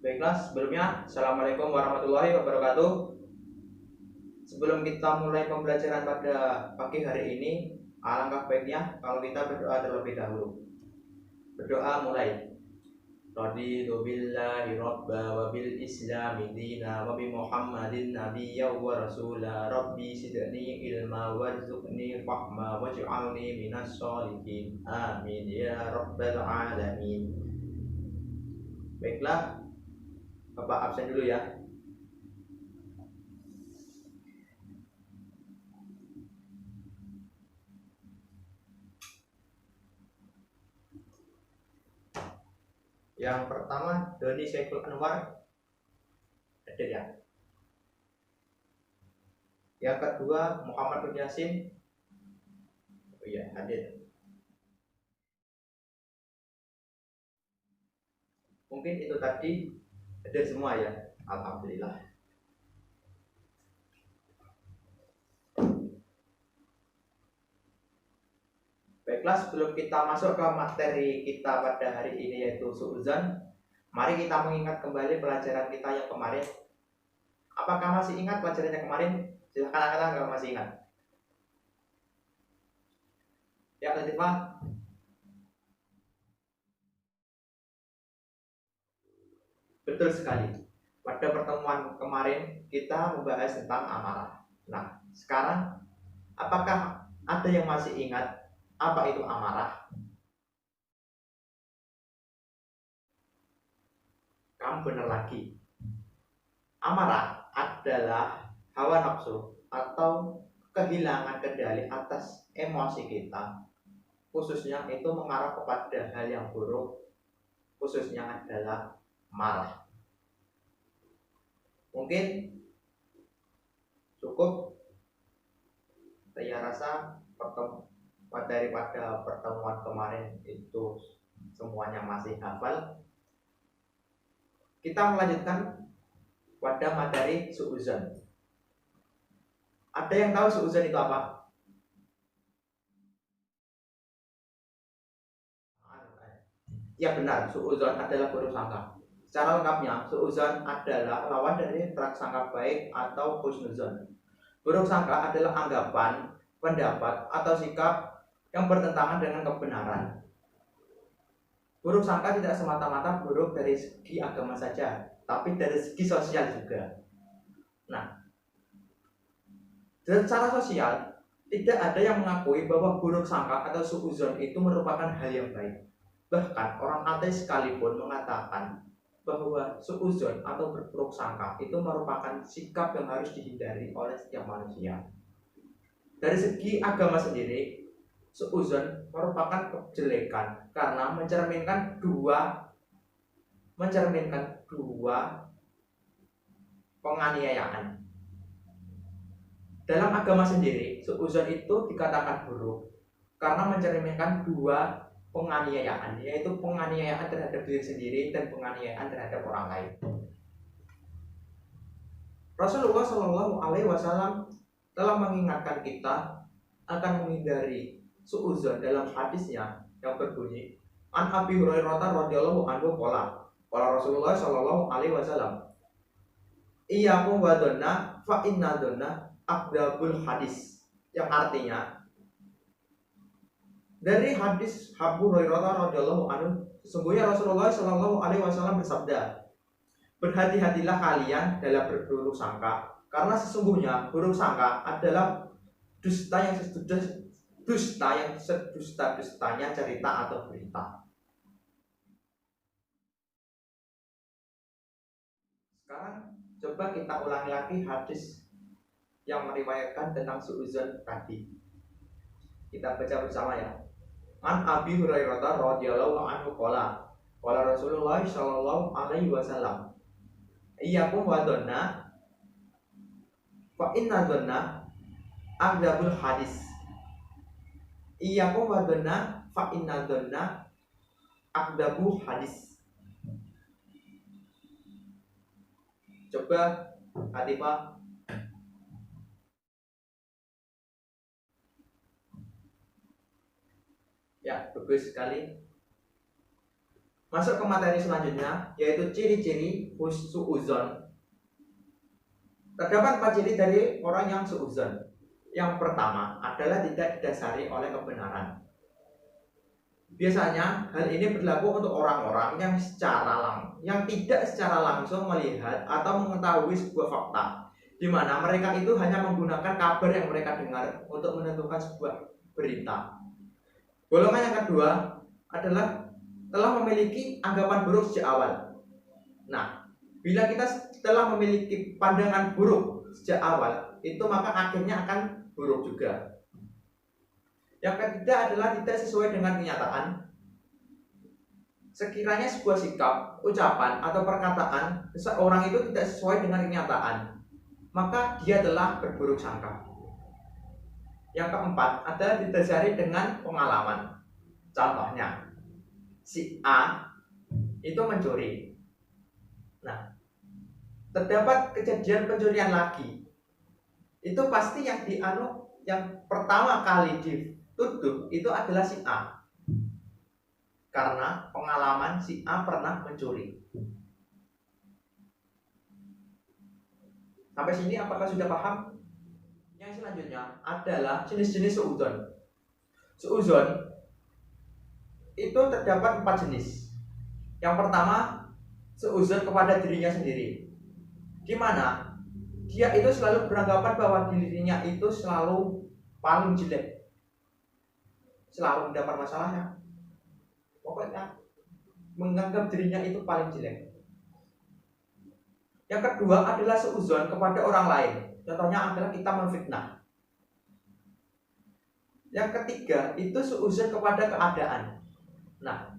Baiklah, sebelumnya Assalamualaikum warahmatullahi wabarakatuh. Sebelum kita mulai pembelajaran pada pagi hari ini, alangkah baiknya kalau kita berdoa terlebih dahulu. Berdoa mulai. Raditu billahi robba wa bil islami dina wa bi muhammadin nabiyya wa rasula rabbi sidni ilma warzuqni fahma waj'alni minas sholihin amin ya rabbal alamin. Baiklah, Bapak absen dulu ya. Yang pertama Doni Saiful Anwar, hadir ya. Yang kedua Muhammad Nur Yasin, oh iya hadir. Mungkin itu tadi hadir semua ya, alhamdulillah. Baiklah, sebelum kita masuk ke materi kita pada hari ini yaitu su'udzon, mari kita mengingat kembali pelajaran kita yang kemarin. Apakah masih ingat pelajarannya kemarin? Silahkan angkat kalau masih ingat. Ya, tadi Pak. Betul sekali. Pada pertemuan kemarin kita membahas tentang amarah. Nah, sekarang apakah ada yang masih ingat apa itu amarah? Kamu benar lagi. Amarah adalah hawa nafsu atau kehilangan kendali atas emosi kita, khususnya itu mengarah kepada hal yang buruk, khususnya adalah marah. Mungkin cukup saya rasa daripada pertemuan kemarin itu semuanya masih hafal. Kita melanjutkan pada materi su'udzon. Ada yang tahu su'udzon itu apa? Ya benar, su'udzon adalah buruk sangka. Secara lengkapnya, su'udzon adalah lawan dari prasangka baik atau husnudzon. Buruk sangka adalah anggapan, pendapat, atau sikap yang bertentangan dengan kebenaran. Buruk sangka tidak semata-mata buruk dari segi agama saja, tapi dari segi sosial juga. Nah, secara sosial, tidak ada yang mengakui bahwa buruk sangka atau su'udzon itu merupakan hal yang baik. Bahkan orang ateis sekalipun mengatakan bahwa su'udzon atau berburuk sangka itu merupakan sikap yang harus dihindari oleh setiap manusia. Dari segi agama sendiri, su'udzon merupakan kejelekan karena mencerminkan dua penganiayaan. Dalam agama sendiri, su'udzon itu dikatakan buruk karena mencerminkan dua penganiayaan, yaitu penganiayaan terhadap diri sendiri dan penganiayaan terhadap orang lain. Rasulullah Shallallahu Alaihi Wasallam telah mengingatkan kita akan menghindari su'udzon dalam hadisnya yang berbunyi An Abi Hurairah radhiyallahu anhu qala Rasulullah Shallallahu Alaihi Wasallam iyyakum wa dhanna fa inna dhanna aqdabul hadis, yang artinya dari hadis Abu Hurairah radhiyallahu anhu, sesungguhnya Rasulullah Shallallahu Alaihi Wasallam bersabda, berhati-hatilah kalian dalam berburuk sangka, karena sesungguhnya buruk sangka adalah dusta yang sedusta-dustanya cerita atau berita. Sekarang coba kita ulangi lagi hadis yang meriwayatkan tentang su'udzon tadi. Kita baca bersama ya. An Abi Hurairah radhiyallahu anhu qala Rasulullah sallallahu alaihi wasallam iyyakum wa dhanna fa inna dhanna aqdabul hadis. Iyyakum wa dhanna fa inna dhanna aqdabul hadis. Coba Hatifah. Ya, bagus sekali. Masuk ke materi selanjutnya, yaitu ciri-ciri suudzon. Terdapat 4 ciri dari orang yang suudzon. Yang pertama adalah tidak didasari oleh kebenaran. Biasanya hal ini berlaku untuk orang-orang yang tidak secara langsung melihat atau mengetahui sebuah fakta, di mana mereka itu hanya menggunakan kabar yang mereka dengar untuk menentukan sebuah berita. Golongan yang kedua adalah telah memiliki anggapan buruk sejak awal. Nah, bila kita telah memiliki pandangan buruk sejak awal, itu maka akhirnya akan buruk juga. Yang ketiga adalah tidak sesuai dengan kenyataan. Sekiranya sebuah sikap, ucapan, atau perkataan seseorang itu tidak sesuai dengan kenyataan, maka dia telah berburuk sangka. Yang keempat adalah didasari dengan pengalaman. Contohnya, si A itu mencuri. Nah, terdapat kejadian pencurian lagi. Itu pasti yang pertama kali dituduh itu adalah si A. Karena pengalaman si A pernah mencuri. Sampai sini apakah sudah paham? Yang selanjutnya adalah jenis-jenis suudzon. Suudzon itu terdapat 4 jenis. Yang pertama, suudzon kepada dirinya sendiri, di mana dia itu selalu beranggapan bahwa dirinya itu selalu paling jelek, selalu mendapat masalahnya. Pokoknya menganggap dirinya itu paling jelek. Yang kedua adalah suudzon kepada orang lain. Contohnya adalah kita memfitnah. Yang ketiga itu suudzon kepada keadaan. Nah,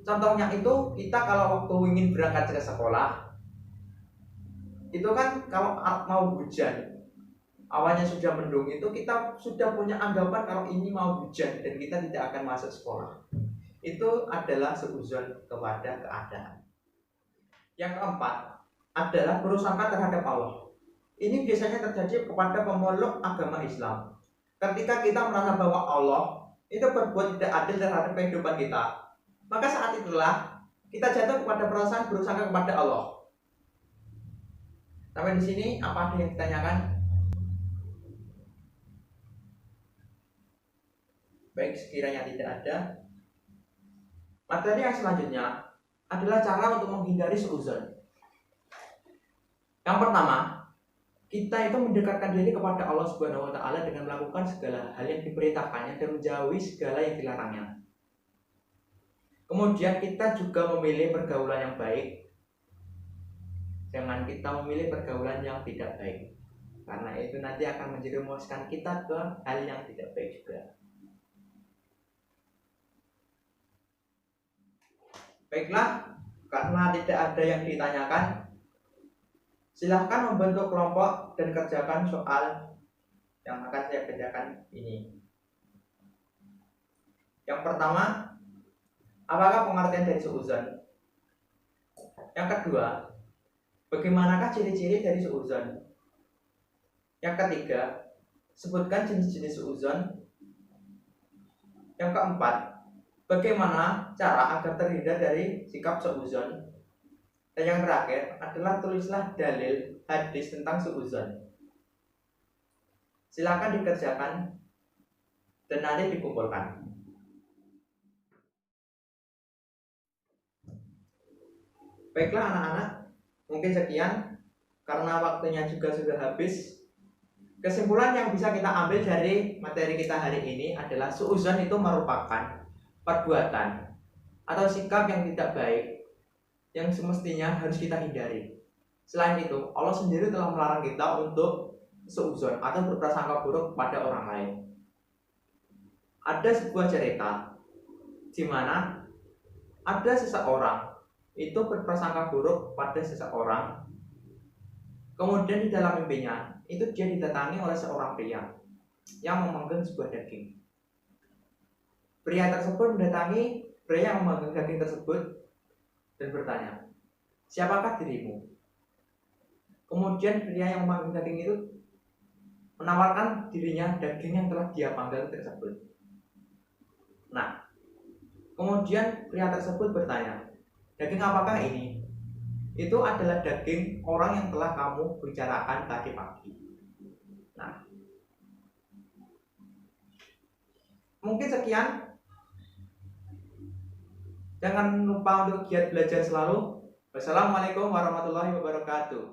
contohnya itu kita kalau waktu ingin berangkat ke sekolah, itu kan kalau mau hujan, awalnya sudah mendung, itu kita sudah punya anggapan kalau ini mau hujan dan kita tidak akan masuk sekolah. Itu adalah suudzon kepada keadaan. Yang keempat adalah bersangka terhadap Allah. Ini biasanya terjadi kepada pemeluk agama Islam. Ketika kita merasa bahwa Allah itu berbuat tidak adil terhadap kehidupan kita, maka saat itulah kita jatuh kepada perasaan bersangka kepada Allah. Sampai di sini apa ada yang ditanyakan? Baik, sekiranya tidak ada, materi yang selanjutnya adalah cara untuk menghindari suudzon. Yang pertama, kita itu mendekatkan diri kepada Allah Subhanahu wa taala dengan melakukan segala hal yang diperintahkannya dan menjauhi segala yang dilarangnya. Kemudian kita juga memilih pergaulan yang baik. Jangan kita memilih pergaulan yang tidak baik, karena itu nanti akan menjerumuskan kita ke hal yang tidak baik juga. Baiklah, karena tidak ada yang ditanyakan, silahkan membentuk kelompok dan kerjakan soal yang akan saya kerjakan ini. Yang pertama, apakah pengertian dari suudzon? Yang kedua, bagaimanakah ciri-ciri dari suudzon? Yang ketiga, sebutkan jenis-jenis suudzon. Yang keempat, bagaimana cara agar terhindar dari sikap suudzon? Dan yang terakhir adalah tulislah dalil hadis tentang suudzon. Silakan dikerjakan dan nanti dikumpulkan. Baiklah anak-anak, mungkin sekian karena waktunya juga sudah habis. Kesimpulan yang bisa kita ambil dari materi kita hari ini adalah suudzon itu merupakan perbuatan atau sikap yang tidak baik yang semestinya harus kita hindari. Selain itu, Allah sendiri telah melarang kita untuk suudzon atau berprasangka buruk pada orang lain. Ada sebuah cerita di mana ada seseorang itu berprasangka buruk pada seseorang. Kemudian di dalam mimpinya itu dia didatangi oleh seorang pria yang memegang sebuah daging. Pria tersebut mendatangi pria yang memegang daging tersebut dan bertanya, "Siapakah dirimu?" Kemudian pria yang memegang daging itu menawarkan dirinya daging yang telah dia panggang tersebut. Nah, kemudian pria tersebut bertanya, Daging apakah ini? Itu adalah daging orang yang telah kamu bicarakan tadi pagi. Nah, mungkin sekian. Jangan lupa untuk giat belajar selalu. Wassalamualaikum warahmatullahi wabarakatuh.